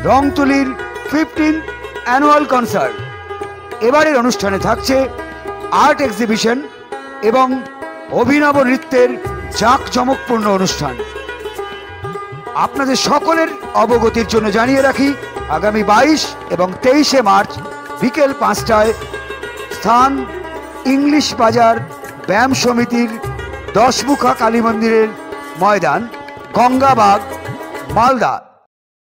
রংতুলির 15th annual concert. এবারের অনুষ্ঠানে থাকছে আর্ট এক্সিবিশন এবং অভিনব নৃত্যের জাঁকজমকপূর্ণ অনুষ্ঠান। আপনাদের সকলের অবগতির জন্য জানিয়ে রাখি, আগামী 22 এবং 23শে মার্চ বিকেল 5টায় স্থান ইংলিশ বাজার ব্যায়াম সমিতির 10মুখা কালী মন্দিরের ময়দান, গঙ্গাবাগ, মালদা।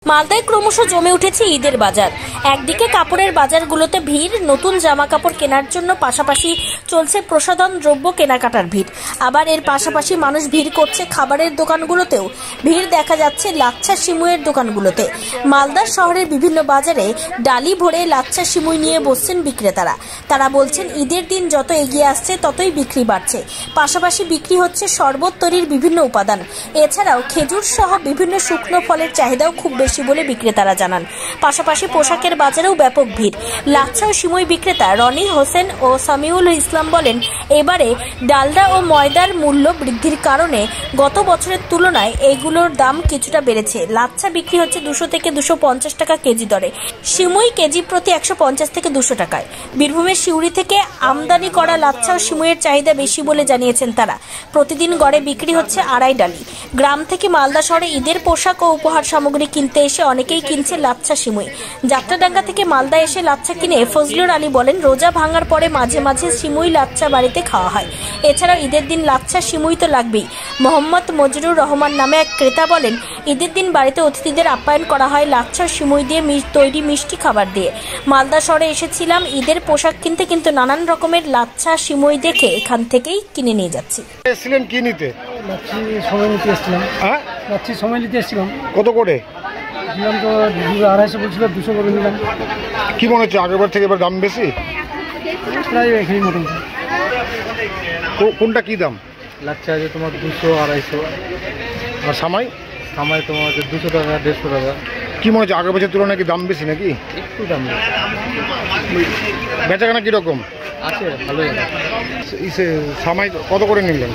মালদায় ক্রমশ জমে উঠেছে ঈদের বাজার। একদিকে কাপড়ের বাজারগুলোতে ভিড়, নতুন জামা কাপড় কেনার জন্য, পাশাপাশি চলছে প্রসাধন দ্রব্য কেনাকাটার ভিড়। আবার এর পাশাপাশি মানুষ ভিড় করছে খাবারের দোকানগুলোতেও। ভিড় দেখা যাচ্ছে লাচ্ছা সিমুইয়ের দোকানগুলোতে। মালদা শহরের বিভিন্ন বাজারে ডালি ভরে লাচ্ছা সিমুই নিয়ে বসছেন বিক্রেতারা। তারা বলছেন ঈদের দিন যত এগিয়ে আসছে ততই বিক্রি বাড়ছে। পাশাপাশি বিক্রি হচ্ছে শরবত তৈরির বিভিন্ন উপাদান। এছাড়াও খেজুর সহ বিভিন্ন শুকনো ফলের চাহিদাও খুব বেশি বলে বিক্রেতারা জানান। পাশাপাশি পোশাকের বাজারেও ব্যাপক ভিড়। লাচ্ছা ও সিমুই বিক্রেতা রনি হোসেন ও সামিউল ইসলাম বলেন, এবারে ডালডা ও ময়দার মূল্য বৃদ্ধির কারণে গত বছরের তুলনায় এগুলোর দাম কিছুটা বেড়েছে। লাচ্ছা বিক্রি হচ্ছে 200 থেকে 250 টাকা কেজি দরে, সিমুই কেজি প্রতি 150 থেকে 200 টাকায়। বীরভূমের সিউড়ি থেকে আমদানি করা লাচ্ছা ও সিমুইয়ের চাহিদা বেশি বলে জানিয়েছেন তারা। প্রতিদিন গড়ে বিক্রি হচ্ছে 2.5 ডালি। গ্রাম থেকে মালদা শহরে ঈদের পোশাক ও উপহার সামগ্রী কিনতে এসে অনেকেই কিনছে লাচ্ছা সিমুই। যাত্রাডাঙ্গা থেকে মালদা এসে লাচ্ছা কিনে ফজলুর আলী বলেন, রোজা ভাঙার পরে মাঝে মাঝে সিমুই লাচ্ছা বাড়িতে খাওয়া হয়। এছাড়াও ঈদের দিন লাচ্ছা সিমুই তো লাগবেই। মোহাম্মদ মজরুর রহমান নামে এক ক্রেতা বলেন, ঈদের দিন বাড়িতে অতিথিদের আপ্যায়ন করা হয় লাচ্ছা সিমুই দিয়ে তৈরি মিষ্টি খাবার দিয়ে। মালদা শহরে এসেছিলাম ঈদের পোশাক কিনতে, কিন্তু নানান রকমের লাচ্ছা সিমুই দেখে এখান থেকেই কিনে নিয়ে যাচ্ছি। এসেছিলেন কি নিতে? লাচ্ছি সময় নিতে এসেছিলাম। হ্যাঁ, লাচ্ছি সময় নিতে এসেছিলাম। কত করে দিলাম? তো 250 বলছিল, 200 করে নিলাম। কি মনে হচ্ছে আগেরবার থেকে এবার দাম বেশি? প্রায় একই মোটামুটি। কোনটা কি দাম? লাচ্ছা আছে তোমার 200-250, আর সামাই? সামাই তোমার আছে 200 টাকা 150 টাকা। কি মনে হচ্ছে আগের বছর তুলনায় কি দাম বেশি নাকি? একটু দাম বেচাকেনা কিরকম আছে, ভালোই। সামাই কত করে নিলেন?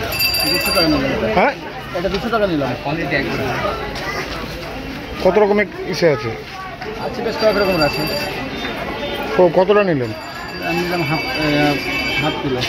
200 টাকা নিলাম। হ্যাঁ, এটা 200 টাকা নিলাম। কত রকমের আছে? আছে বেশ কয়েক রকমের আছে। কতটা নিলেন? আমি নিলাম হাফ কিলো।